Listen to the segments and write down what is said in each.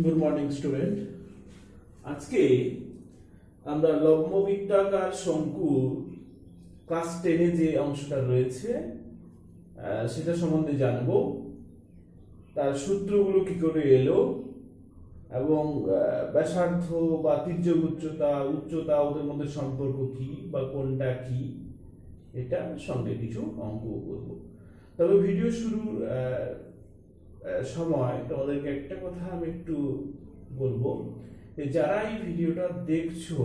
Good morning student. আজকে আমরা লম্ববৃত্তাকার শঙ্কু ক্লাস 10-এ যে অংশটা রয়েছে সেটা সম্বন্ধে জানবো। তার সূত্রগুলো কি করে এলো এবং ব্যাসার্ধ বা তির্যক উচ্চতা ওদের মধ্যে সম্পর্ক কি বা কোনটা কি, এটা সঙ্গে কিছু অঙ্ক করব। তবে ভিডিও শুরুর সময় তোমাদেরকে একটা কথা আমি একটু বলবো যে যারা এই ভিডিওটা দেখছো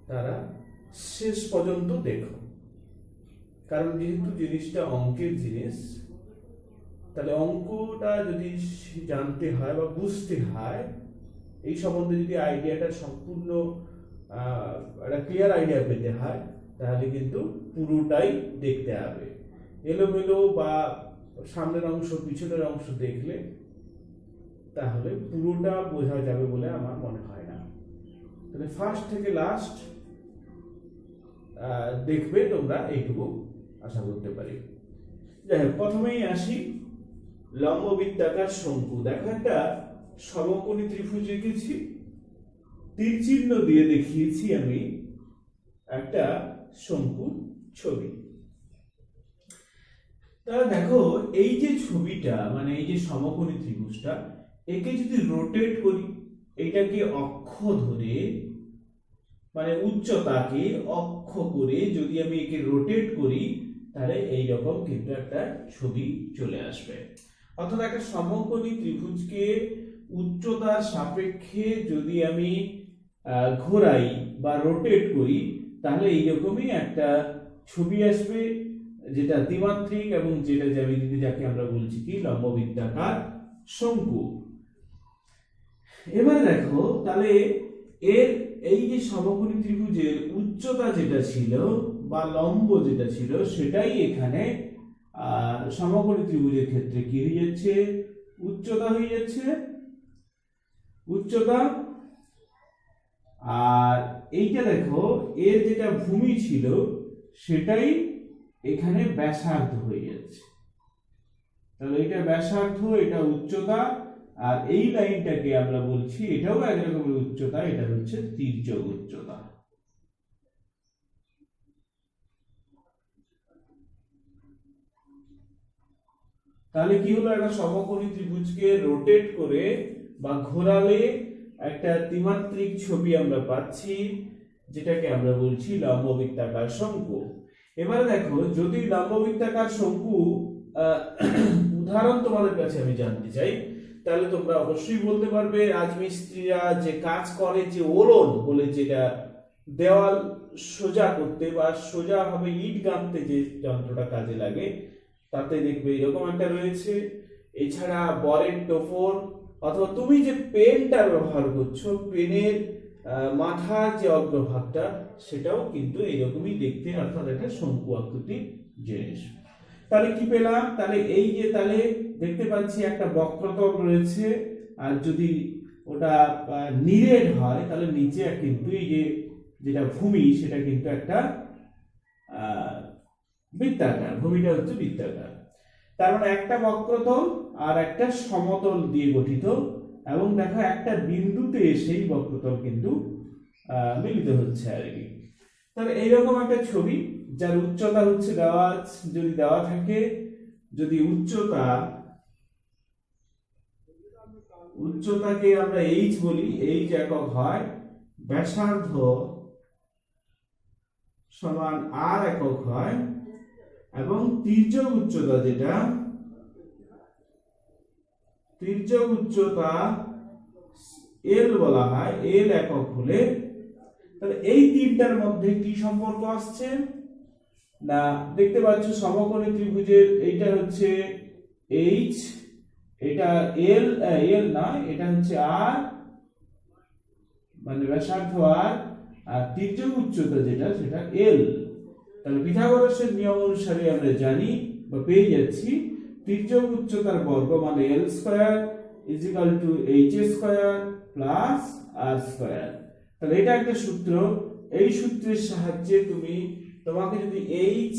তারা শেষ পর্যন্ত দেখো, কারণ যেহেতু জিনিসটা অঙ্কের জিনিস, তাহলে অঙ্কটা যদি জানতে হয় বা বুঝতে হয়, এই সম্বন্ধে যদি আইডিয়াটা সম্পূর্ণ একটা ক্লিয়ার আইডিয়া পেতে হয়, তাহলে কিন্তু পুরোটাই দেখতে হবে। এলোমেলো বা সামনের অংশ পিছনের অংশ দেখলে তাহলে পুরোটা বোঝা যাবে বলে আমার মনে হয় না। তাহলে ফার্স্ট থেকে লাস্ট দেখবে তোমরা, এইটুকু আশা করতে পারি। যাই হোক, প্রথমেই আসি লম্ববৃত্তাকার শঙ্কু। দেখো, একটা সমকোণী ত্রিভুজ এঁকেছি, তীর চিহ্ন দিয়ে দেখিয়েছি আমি একটা শঙ্কুর ছবি। তাহলে দেখো, এই যে ছবিটা মানে এই যে সমকোণী ত্রিভুজটা, একে যদি রোটেট করি, এটাকে অক্ষ ধরে মানে উচ্চতাকে অক্ষ করে যদি আমি একে রোটেট করি, তাহলে এই রকম কিন্তু একটা ছবি চলে আসবে। অর্থাৎ একটা সমকোণী ত্রিভুজকে উচ্চতার সাপেক্ষে যদি আমি ঘোরাই বা রোটেট করি, তাহলে এইরকমই একটা ছবি আসবে, যেটা দ্বিমাত্রিক এবং যেটা জ্যামিতিতে যাকে আমরা বলছি কি লম্ববৃত্তাকার শঙ্কু। এবারে দেখো, তাহলে এর এই যে সমকোণী ত্রিভুজের উচ্চতা যেটা ছিল বা লম্ব যেটা ছিল, সেটাই এখানে সমকোণী ত্রিভুজের ক্ষেত্রে কি হয়ে যাচ্ছে, উচ্চতা হয়ে যাচ্ছে, উচ্চতা। আর এইটা দেখো, এর যেটা ভূমি ছিল সেটাই এখানে ব্যাসার্ধ হয়ে যাচ্ছে। তাহলে এটা ব্যাসার্ধ, এটা উচ্চতা, আর এই লাইনটাকে আমরা বলছি এটাও এক রকমের উচ্চতা, এটা হচ্ছে তির্যক উচ্চতা। তাহলে কি হলো, একটা সমকোণী ত্রিভুজকে রোটেট করে বা ঘোরালে একটা ত্রিমাত্রিক ছবি আমরা পাচ্ছি, যেটাকে আমরা বলছি লম্ববৃত্তাকার শঙ্কু। এবারে দেখো, যদি লম্ববৃত্তাকার শঙ্কু উদাহরণ তোমাদের কাছে আমি জানতে চাই, তাহলে তোমরা অবশ্যই বলতে পারবে রাজমিস্ত্রিরা যে কাজ করে, যে ওলন বলে, যেটা দেওয়াল সোজা করতে বা সোজা ভাবে ইট গাঁথতে যে যন্ত্রটা কাজে লাগে, তাতে দেখবে এরকম একটা রয়েছে। এছাড়া বরের টোপর, অথবা তুমি যে পেনটা ব্যবহার করছো, পেনের মাথার যে অগ্রভাগটা, সেটাও কিন্তু এইরকমই দেখতে, অর্থাৎ একটা শঙ্কু আকৃতির জিনিস। তাহলে কি পেলাম, তাহলে এই যে তাহলে দেখতে পাচ্ছি একটা বক্রতল রয়েছে, আর যদি ওটা নিরেট হয় তাহলে নিচে কিন্তু এই যে যেটা ভূমি, সেটা কিন্তু একটা বৃত্তাকার, ভূমিটা হচ্ছে বৃত্তাকার। তার মানে একটা বক্রতল আর একটা সমতল দিয়ে গঠিত, এবং দেখো একটা বিন্দুতে সেই বক্রতল কিন্তু মিলিত হচ্ছে আর কি। তাহলে এইরকম একটা ছবি, যার উচ্চতা হচ্ছে দেওয়া, যদি দেওয়া থাকে, যদি উচ্চতাকে আমরা এইচ বলি, এইচ একক হয়, ব্যাসার্ধ সমান আর একক হয়, এবং তির্যক উচ্চতা যেটা, তির্যক উচ্চতা এল বলা হয়, এল একক হলে, তাহলে এই তিনটার মধ্যে কি সম্পর্ক আসছে না, দেখতে পাচ্ছ সমকোণী ত্রিভুজের এইটা হচ্ছে এইচ, এটা এল, এল নয়, এটা হচ্ছে আর মানে ব্যাসার্ধ আর, আর তির্যক উচ্চতা যেটা সেটা এল। তাহলে পিথাগোরাসের নিয়ম অনুসারে আমরা জানি বা পেয়ে যাচ্ছি, তির্যক উচ্চতার বর্গ মানে L square is equal to H square plus R square. তাহলে এটা একটা সূত্র, এই সূত্রের সাহায্যে তোমাকে যদি এইচ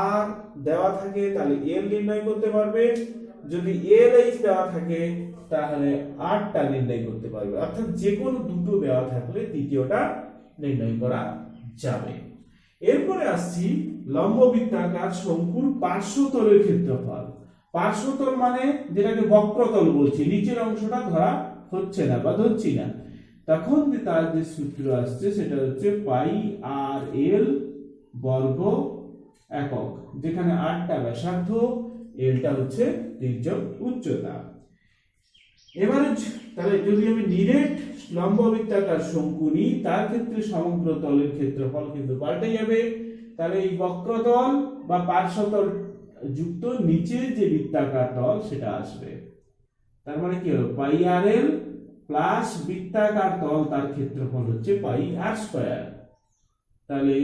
আর দেওয়া থাকে তাহলে এল নির্ণয় করতে পারবে, যদি এল এইচ দেওয়া থাকে তাহলে 8টা নির্ণয় করতে পারবে, অর্থাৎ যে কোনো দুটো দেওয়া থাকলে তৃতীয়টা নির্ণয় করা যাবে। এরপরে আসছি লম্ববৃত্তাকার শঙ্কুর পার্শ্বতলের ক্ষেত্রফল। পার্শ্বতল মানে যেটাকে বক্রতল বলছি, নিচের অংশটা ধরা হচ্ছে না বা ধরছি না, তখন তার যে সূত্র আসছে সেটা হচ্ছে পাই আর এল বর্গ একক, যেখানে 8টা ব্যাসার্ধ, এলটা হচ্ছে তির্যক উচ্চতা। এবারে তাহলে যদি আমি নিরেট লম্ববৃত্তাকার শঙ্কু নিই, তার ক্ষেত্রে সমগ্র তলের ক্ষেত্রফল কিন্তু পাল্টে যাবে। তাহলে এই বক্রতল বা পার্শ্বতল যুক্ত নিচে যে বৃত্তাকার তল সেটা আসবে। তার মানে কি হলো, পাই আর এল প্লাস বৃত্তাকার তল, তার ক্ষেত্রফল হচ্ছে পাই আর স্কয়ার। তাহলে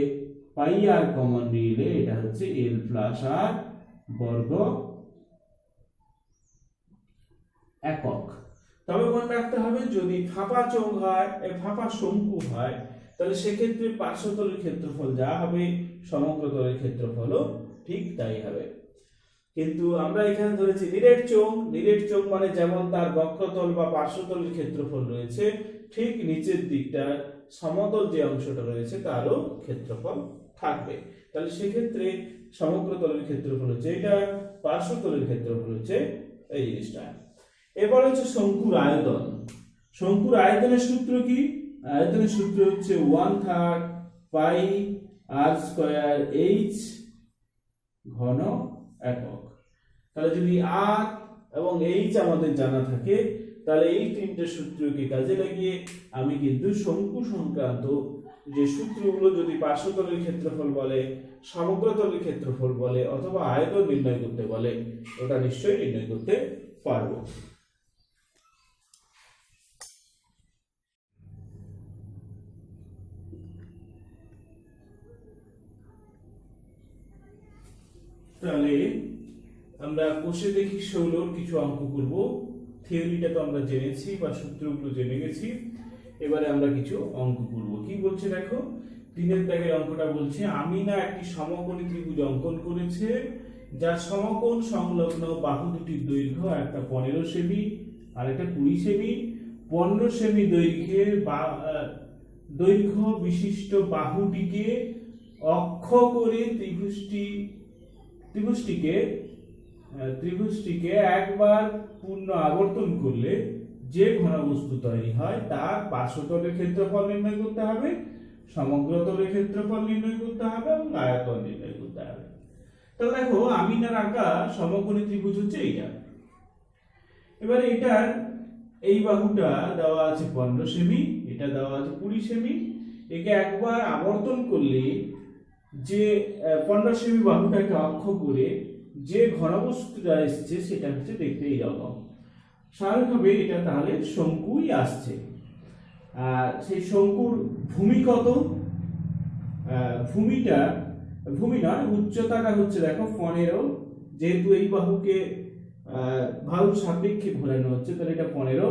পাই আর কমন নিলে এটা হচ্ছে এল প্লাস আর বর্গ একক। তবে মনে রাখতে হবে, যদি ফাঁপা চোঙ হয়, ফাঁপা শঙ্কু হয়, তাহলে সেক্ষেত্রে পার্শ্বতলের ক্ষেত্রফল যা হবে সমগ্র তলের ক্ষেত্রফলও ঠিক তাই হবে। কিন্তু আমরা এখানে ধরেছি নিরেট চোঙ। নিরেট চোঙ মানে যেমন তার বক্রতল বা পার্শ্বতলের ক্ষেত্রফল রয়েছে, ঠিক নিচের দিকটা সমতল যে অংশটা রয়েছে তারও ক্ষেত্রফল থাকবে। তাহলে সেক্ষেত্রে সমগ্র তলের ক্ষেত্রফল হচ্ছে এটা, পার্শ্বতলের ক্ষেত্রফল হচ্ছে এই জিনিসটা। এবার হচ্ছে শঙ্কুর আয়তন। শঙ্কুর আয়তনের সূত্র কি? আয়তনের সূত্র হচ্ছে 1/3 পাই আর স্কয়ার এইচ ঘন একক। তাহলে যদি আর এবং এইচ আমাদের জানা থাকে, তাহলে এই তিনটে সূত্রকে কাজে লাগিয়ে আমি কিন্তু শঙ্কু সংক্রান্ত যে সূত্রগুলো, যদি পার্শ্বতলের ক্ষেত্রফল বলে, সমগ্র তলের ক্ষেত্রফল বলে, অথবা আয়তন নির্ণয় করতে বলে, ওটা নিশ্চয়ই নির্ণয় করতে পারবো। তাহলে আমরা কোষে দেখি ষোলোর কিছু অঙ্ক করব। থিওরিটা তো আমরা জেনেছি বা সূত্রগুলো জেনে গেছি, এবারে আমরা কিছু অঙ্ক করব। কি বলছে দেখো, 3 দাগের অঙ্কটা বলছে, আমিনা একটি সমকোণী ত্রিভুজ অঙ্কন করেছে, যার সমকোণ সংলগ্ন বাহু দুটির দৈর্ঘ্য একটা 15 সেমি আর একটা 20 সেমি। 15 সেমি দৈর্ঘ্যের দৈর্ঘ্য বিশিষ্ট বাহুটিকে অক্ষ করে ত্রিভুজটিকে একবার পূর্ণ আবর্তন করলে যে ঘনবস্তু তৈরি হয় তার পার্শ্বতলের ক্ষেত্রফল নির্ণয় করতে হবে, সমগ্র তলের ক্ষেত্রফল নির্ণয় করতে হবে এবং আয়তন নির্ণয় করতে হবে। তাহলে দেখো, আমিনার আঁকা সমকোণী ত্রিভুজ হচ্ছে এইটা। এবারে এটার এই বাহুটা দেওয়া আছে 15 সেমি, এটা দেওয়া আছে 20 সেমি। একে একবার আবর্তন করলে যে 15 সেমি বাহুটাকে অক্ষ করে যে ঘনবস্তুটা এসছে সেটা হচ্ছে দেখতে এইরকম। স্বাভাবিকভাবে এটা তাহলে শঙ্কুই আসছে। আর সেই শঙ্কুর ভূমি কত? ভূমি নয়, উচ্চতাটা হচ্ছে দেখো 15, যেহেতু এই বাহুকে বাহুর সাপেক্ষে ঘোরানো হচ্ছে তাহলে এটা 15।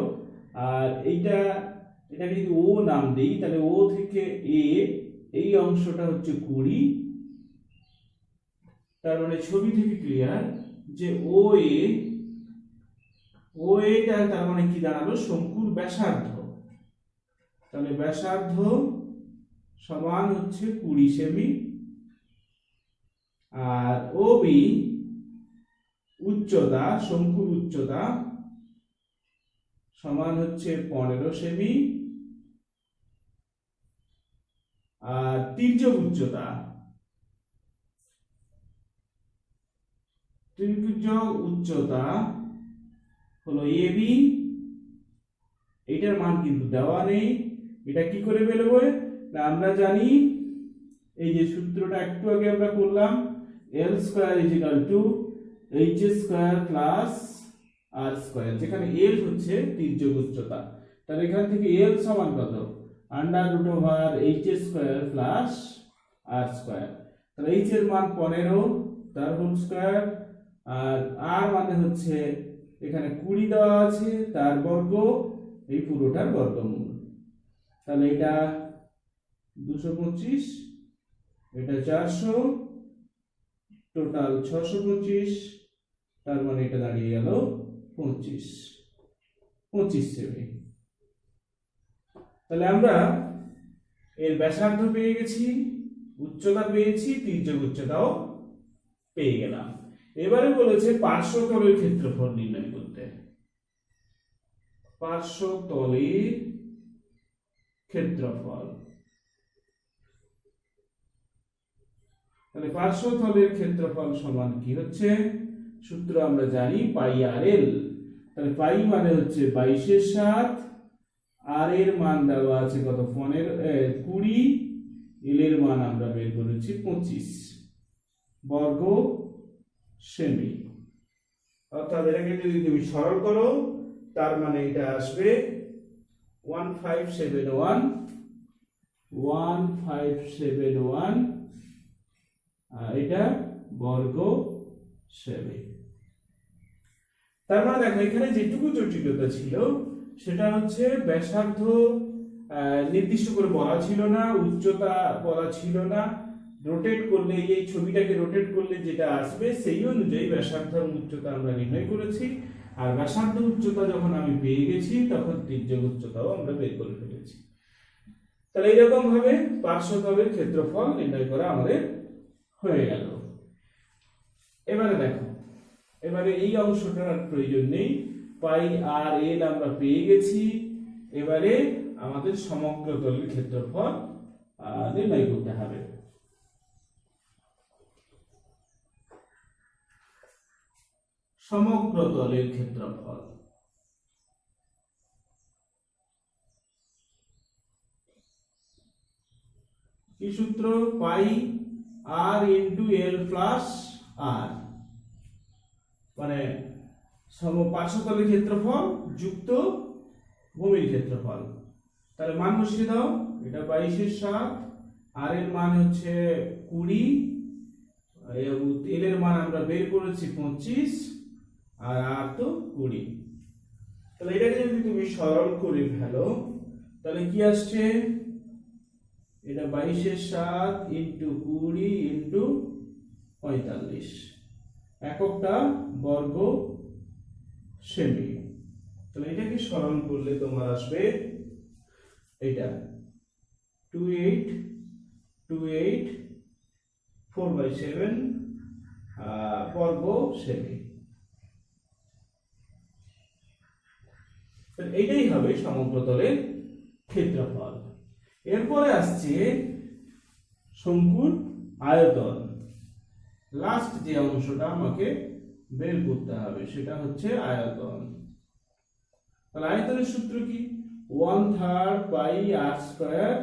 আর এটাকে যদি ও নাম দিই, তাহলে ও থেকে এ এই অংশটা হচ্ছে 20। তার মানে ছবি থেকে ক্লিয়ার যে ও এটা তার মানে কি দাঁড়ালো, শঙ্কুর ব্যাসার্ধ। তাহলে ব্যাসার্ধ সমান হচ্ছে 20 সেমি, আর ও বি উচ্চতা, শঙ্কুর উচ্চতা সমান হচ্ছে 15 সেমি, আর তির্যক উচ্চতা হলো এবি। এটার মান কিন্তু দেওয়া নেই, এটা কি করে বেরোবো না, আমরা জানি এই যে সূত্রটা একটু আগে আমরা করলাম, L square is equal to H square plus R square, যেখানে এল হচ্ছে তির্যক উচ্চতা। তাহলে এখান থেকে এল সমান কত, √H square plus R square. তাহলে এইচ এর মান 15, তার হোল স্কয়ার, আর আর মানে হচ্ছে এখানে 20 দেওয়া আছে, তার বর্গ, এই পুরোটার বর্গমূল। তাহলে এটা 225, এটা 400, টোটাল 625, তার মানে এটা দাঁড়িয়ে গেল 25। 25 সেমি। তাহলে আমরা এর ব্যাসার্ধ পেয়ে গেছি, উচ্চতা পেয়েছি, তির্যক উচ্চতাও পেয়ে গেলাম। এবারে বলেছে পার্শ্বতলের ক্ষেত্রফল নির্ণয় করতে। পার্শ্বতলের ক্ষেত্রফল, তাহলে পার্শ্বতলের ক্ষেত্রফল সমান কি হচ্ছে, সূত্র আমরা জানি পাই আর এল। তাহলে পাই মানে হচ্ছে 22/7, আর এর মান দেওয়া আছে কত 20, এল এর মান আমরা বের করেছি 25 বর্গ সেমি। অর্থাৎ এটাকে যদি তুমি সরল করো তার মানে এটা আসবে 1571 এটা বর্গ সেমি। তার মানে দেখো এখানে যেটুকু জটিলতা ছিল সেটা হচ্ছে ব্যাসার্ধ নির্দিষ্ট করে বলা ছিল না, উচ্চতা বলা ছিল না, রোটেট করলে এই ছবিটাকে রোটেট করলে যেটা আসবে সেই অনুযায়ী ব্যাসার্ধ এবং উচ্চতা আমরা নির্ণয় করেছি। আর ব্যাসার্ধ উচ্চতা যখন আমি পেয়ে গেছি তখন তির্যক উচ্চতাও আমরা বের করে ফেলেছি। তাহলে এইরকম ভাবে পার্শ্বতলের ক্ষেত্রফল নির্ণয় করা আমাদের হয়ে গেল। এবারে দেখো, এবারে এই অংশটার প্রয়োজন নেই, পাই আর এল আমরা পেয়ে গেছি। এবারে আমাদের সমগ্র তলের ক্ষেত্রফল নির্ণয় করতে হবে। সমগ্র তলের ক্ষেত্রফল, কি সূত্র, পাই আর ইন্টু এল প্লাস আর, মানে পার্শ্বতলের ক্ষেত্রফল যুক্ত ভূমির ক্ষেত্রফল। তাহলে মান বসিয়ে দাও, এটা 22/7, আর এর মান হচ্ছে 20, এল এর মান আমরা বের করেছি 25, আর তো 20। তাহলে এটাকে যদি তুমি সরল করে ফেলো তাহলে কি আসছে, এটা 22/7 ইন্টু 20 ইন্টু 45, এককটা বর্গ সেমি। তাহলে এটাকে সরল করলে তোমার আসবে এটা 28 4/7 বর্গ সেমি। এইটাই হবে সমগ্র তলের ক্ষেত্রফল। এরপরে আসছে শঙ্কুর আয়তন। লাস্ট যে অংশটা আমাকে বের করতে হবে সেটা হচ্ছে আয়তন। তাহলে আয়তনের সূত্র কি, 1/3 পাই আর স্কয়ার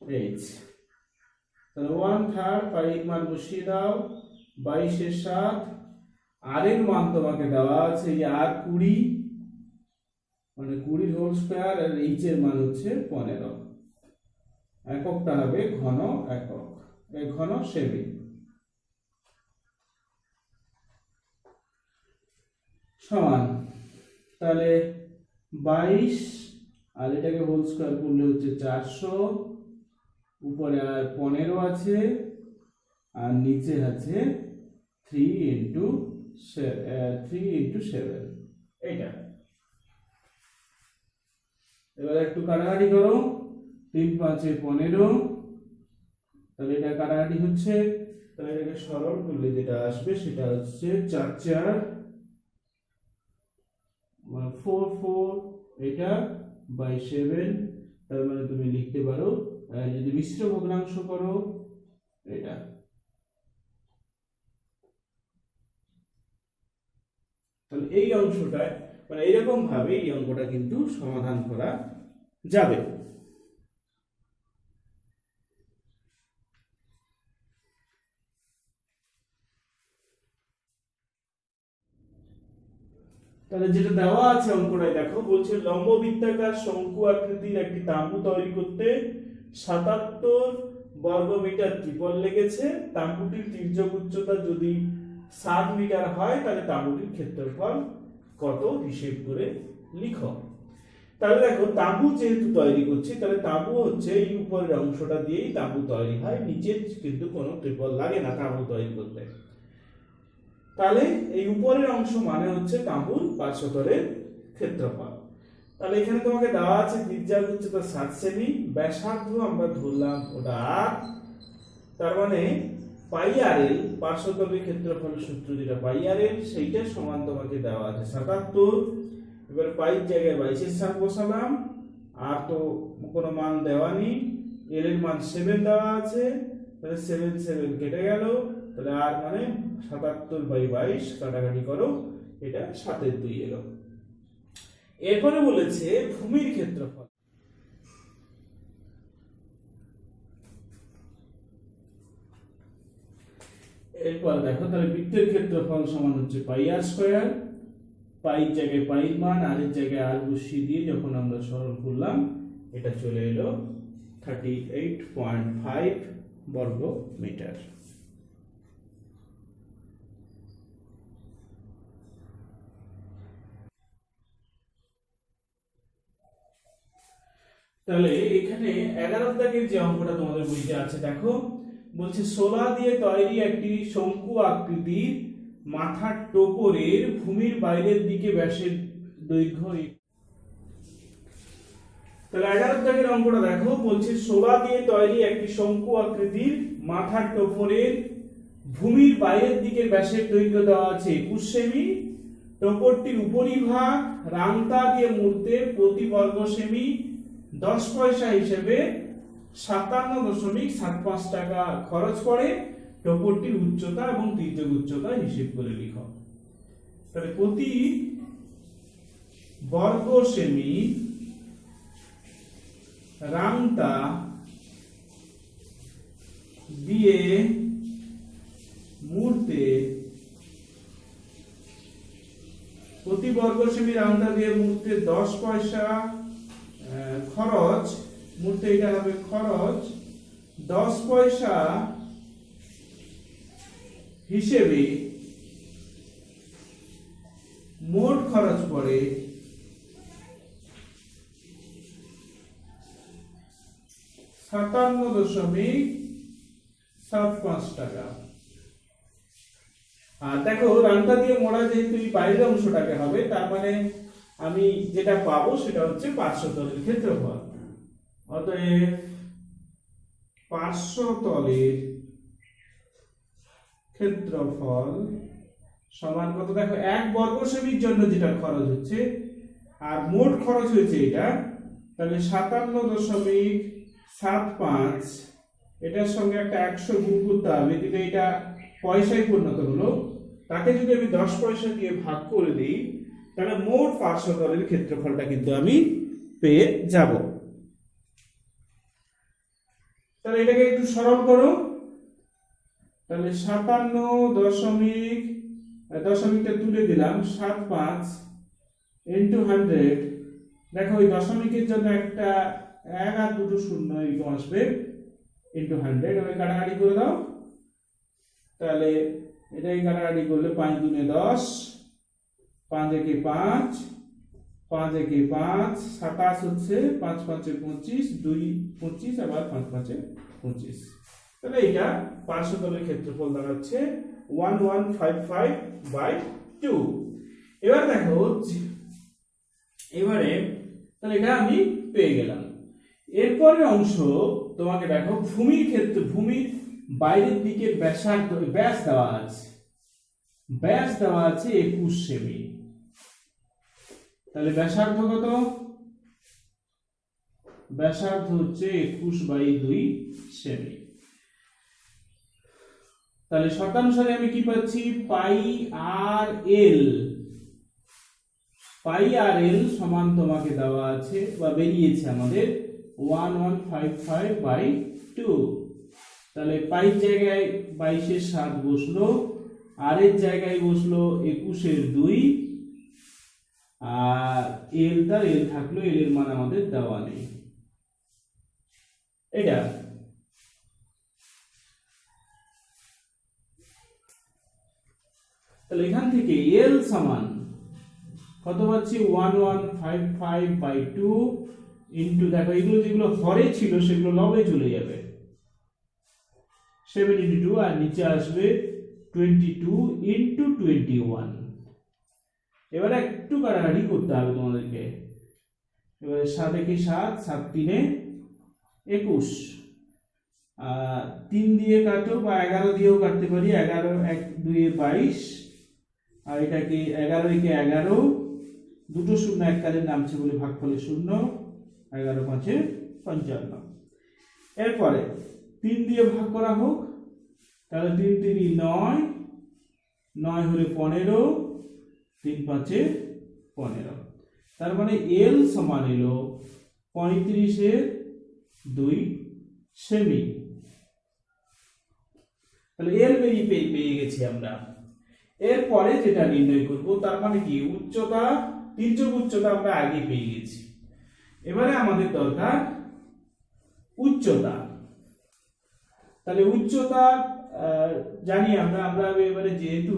এইচ। তাহলে 1/3 পাই এর মান বসিয়ে দাও, 22/7, আর এর মান তোমাকে দেওয়া আছে এই আর 20, মানে 20 হোল স্কয়ার, আর এইচ এর মান হচ্ছে 15, এককটা হবে ঘন একক, ঘন সেমি। সমান, তাহলে 22 আর এটাকে হোল স্কয়ার করলে হচ্ছে 400, উপরে আর 15 আছে, আর নিচে আছে 3 ইন্টু 7, এইটা। এবার একটু কাটাকাটি করো, 3×5 = 15, তাহলে এটা কাটাকাটি হচ্ছে। তাহলে এটাকে সরল করলে যেটা আসবে সেটা হচ্ছে 4×4 4 এটা বাই 7। তার মানে তুমি লিখতে পারো, যদি মিশ্র ভগ্নাংশ করো এটা, তাহলে এই অংশটায় মানে এরকম ভাবে এই অঙ্কটা কিন্তু সমাধান করা যাবে। তাহলে যেটা দেওয়া আছে অঙ্কটায় দেখো, বলছে লম্ব বৃত্তাকার শঙ্কু আকৃতির একটি তাঁবু তৈরি করতে 77 বর্গমিটার ত্রিপল লেগেছে। তাঁবুটির তির্যক উচ্চতা যদি 7 মিটার হয় তাহলে তাঁবুটির ক্ষেত্রফল কত হিসেব করে লিখো। তাহলে দেখো, তাঁবু যেহেতু তৈরি করছি তাহলে তাঁবু হচ্ছে এই উপরের অংশটা দিয়েই তাঁবু তৈরি হয়, নিচে কিন্তু কোনো ত্রিপল লাগে না তাঁবু তৈরি করতে। তাহলে এই উপরের অংশ মানে হচ্ছে তাঁবুর পার্শ্বতলের ক্ষেত্রফল। তাহলে এখানে তোমাকে দেওয়া আছে ত্রিজ্যার উচ্চতা 7 সেমি, ব্যাসার্ধ আমরা ধরলাম ওটা 8, তার মানে পাই আর এল পার্শ্বতলের ক্ষেত্রফল সূত্র যেটা পাই আর এল সেইটা সমান তোমাকে দেওয়া আছে 77। এবার পাইর জায়গায় 22 এর 7 বসালাম, আর তো কোনো মান দেওয়া নেই, এল এর মান 7 দেওয়া আছে, তাহলে 7 7 কেটে গেল, তাহলে আর মানে 77/22 কাটাকাটি করো, এটা 7/2 এলো। এরপরে বলেছে ভূমির ক্ষেত্রফল। এরপর দেখো তাহলে বৃত্তের ক্ষেত্রফল সমান হচ্ছে পাই আর স্কয়ার, পাই জায়গায় পাইর মান আর এর জায়গায় আর বসিয়ে দিয়ে যখন আমরা সরল করলাম এটা চলে এলো 38.5 বর্গ মিটার। তাহলে এখানে 11 দাগের যে অঙ্কটা তোমাদের বইতে আছে দেখো, বলছে শোলা দিয়ে তৈরি একটি শঙ্কু আকৃতির মাথার টোপরের ভূমির বাইরের দিকে ব্যাসের দৈর্ঘ্য। তাহলে 11 দাগের অঙ্কটা দেখো, বলছে শোলা দিয়ে তৈরি একটি শঙ্কু আকৃতির মাথার টোপরের ভূমির বাইরের দিকে ব্যাসের দৈর্ঘ্য দেওয়া আছে 21 সেমি, টোপরটির উপরিভাগ রাংতা দিয়ে মুড়তে প্রতি বর্গ সেমি 10 পয়সা হিসেবে 57.75 টাকা খরচ পড়ে, টোপরটির উচ্চতা এবং তির্যক উচ্চতা হিসেব করে লিখো। তাহলে প্রতি বর্গ সেমি রাংতা দিয়ে মুড়তে, প্রতি বর্গ সেমি রাংতা দিয়ে মুড়তে 10 পয়সা খরচ, মুহূর্তে এটা হবে খরচ 10 পয়সা হিসেবে মোট খরচ পড়ে 57.75 টাকা। আর দেখো রাংতা দিয়ে মোড়া যেহেতু এই বাইরের অংশটাকে হবে, তার মানে আমি যেটা পাবো সেটা হচ্ছে পার্শ্বতলের ক্ষেত্রফল। অতএব পার্শ্বতলের ক্ষেত্রফল সমান কত, দেখো 1 বর্গ সেমির জন্য যেটা খরচ হচ্ছে আর মোট খরচ হয়েছে এটা, তাহলে 57.75, এটার সঙ্গে একটা 100 গুণ করতে হবে, দিলে এটা পয়সায় পরিণত হলো, তাকে যদি আমি 10 পয়সা দিয়ে ভাগ করে দিই তাহলে মোট পার্শ্বতলের ক্ষেত্রফলটা কিন্তু আমি পেয়ে যাব। তাহলে এটাকে একটু সরল করো, তাহলে 57.5 তুলে দিলাম 75 ইন্টু 100, দেখো ওই দশমিকের জন্য একটা 1 আর দুটো শূন্য এরকম আসবে, ইন্টু 100, এবার কাটাকাটি করে দাও, তাহলে এটাই কাটাকাটি করলে 5 দুনে 10, 5 একে 5, 5 একে 5, 27 হচ্ছে 5 5 25, 2 25, আবার 5 5 25, তাহলে এটা পার্শ্বতলের ক্ষেত্রফল দাঁড়াচ্ছে 1155/2। এবার দেখো এবারে তাহলে এটা আমি পেয়ে গেলাম। এরপরের অংশ তোমাকে দেখো ভূমির ক্ষেত্রে, ভূমির বাইরের দিকের ব্যাসার্ধ, ব্যাস দেওয়া আছে, ব্যাস দেওয়া আছে 21 সেমি, তাহলে ব্যাসার্ধ কত, ব্যাসার্ধ হচ্ছে 21/2 সেমি। তাহলে শতাংশে আমি কি পাচ্ছি, পাই আর এল, পাই আর এল সমান তোমাকে দেওয়া আছে বা বেরিয়েছে আমাদের 1155/2। তাহলে পাই জায়গায় 22 এর 7 বসলো, আর এর জায়গায় বসলো 21 এর 2, আর এল তার এল থাকলো, এল এর মান আমাদের দেওয়া নেই। এটা তাহলে এখান থেকে এল সমান কত পাচ্ছি, 1155/2 ইন্টু, দেখো এগুলো যেগুলো হরে ছিল সেগুলো লবে চলে যাবে, 72, আর নিচে আসবে 22 ইন্টু 21। এবার একটু কাটাকাটি করতে হবে তোমাদেরকে, এবারে 7 একে 7, 7 3 21, 3 দিয়ে কাটো বা 11 দিয়েও কাটতে পারি, 11 1 2 22, আর এটাকে 11 একে 11, দুটো শূন্য এককালীন নামছে বলে ভাগফলে 0, 11 5 55। এরপরে 3 দিয়ে ভাগ করা হোক, তাহলে 3 3 9, 9 হলে 15, 3 5 15। তার মানে এল সমান এলো 35/2 সেমি। তাহলে এল পেয়ে গেছি আমরা। এরপরে যেটা নির্ণয় করব, তার মানে কি উচ্চতা, তির্যক উচ্চতা আমরা আগে পেয়ে গেছি। এবারে আমাদের দরকার উচ্চতা। তাহলে উচ্চতা জানি আমরা এবারে যেহেতু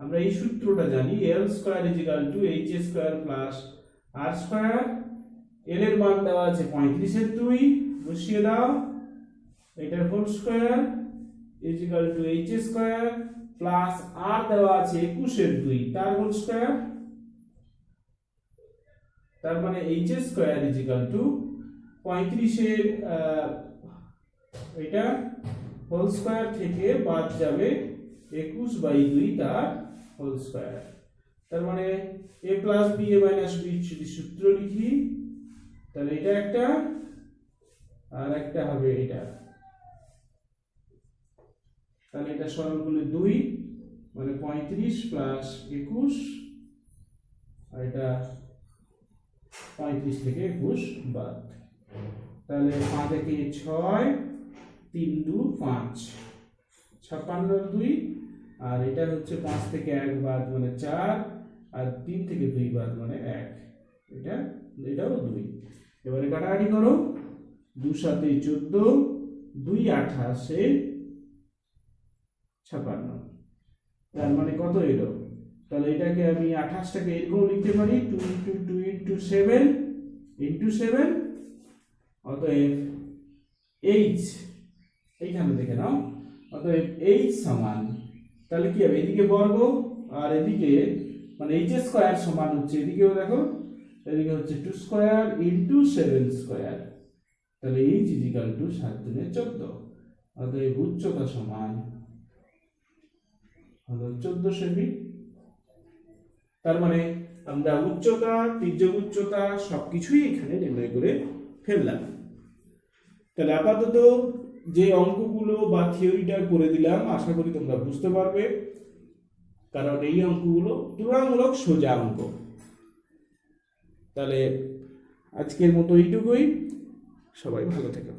আমরা এই সূত্রটা জানি, L square = H square plus R square. L এর মান দেওয়া আছে 35/2, বসিয়ে দাও, এটার whole square = H square plus R দেওয়া আছে 21/2, তার হোল স্কয়ার। তার মানে H স্কয়ার = 35 এটা হোল স্কয়ার থেকে বাদ যাবে 21/2 তার হোল স্কয়ার। তার মানে a plus b a minus b যদি সূত্র লিখি, তাহলে এটা একটা আর একটা হবে এটা। তাহলে এটা সরল করলে 2, মানে 35 প্লাস 21, আর এটা 35 থেকে 21 বাদ। তাহলে 5 একে 6, 3 2 5, 56/2, আর এটা হচ্ছে 5 থেকে 1 বাদ মানে 4, আর 3 থেকে 2 বাদ মানে 1, এটাও 2। এবারে কাটাকাটি করো, 2 7 14, 2 28 56। তার মানে কত এলো? তাহলে এটাকে আমি 28টাকে এরকম লিখতে পারি, 2 × 2 × 7 × 7, অতএব h, এইখানে দেখে নাও, অতএব h সমান, তাহলে কি হবে, এদিকে বর্গ আর এদিকে মানে h স্কয়ার সমান হচ্ছে, এদিকেও দেখো, এদিকে হচ্ছে 2 স্কয়ার × 7 স্কয়ার। তাহলে h = 7 × 14, অতএব উচ্চতা সমান হলো 14 সেমি। তার মানে আমরা উচ্চতা, তির্যক উচ্চতা সবকিছুই এখানে নির্ণয় করে ফেললাম। তাহলে আপাতত যে অঙ্কগুলো বা থিওরিটা করে দিলাম, আশা করি তোমরা বুঝতে পারবে, কারণ এই অঙ্কগুলো তুলনামূলক সোজা অঙ্ক। তাহলে আজকের মতো এইটুকুই, সবাই ভালো থেকো।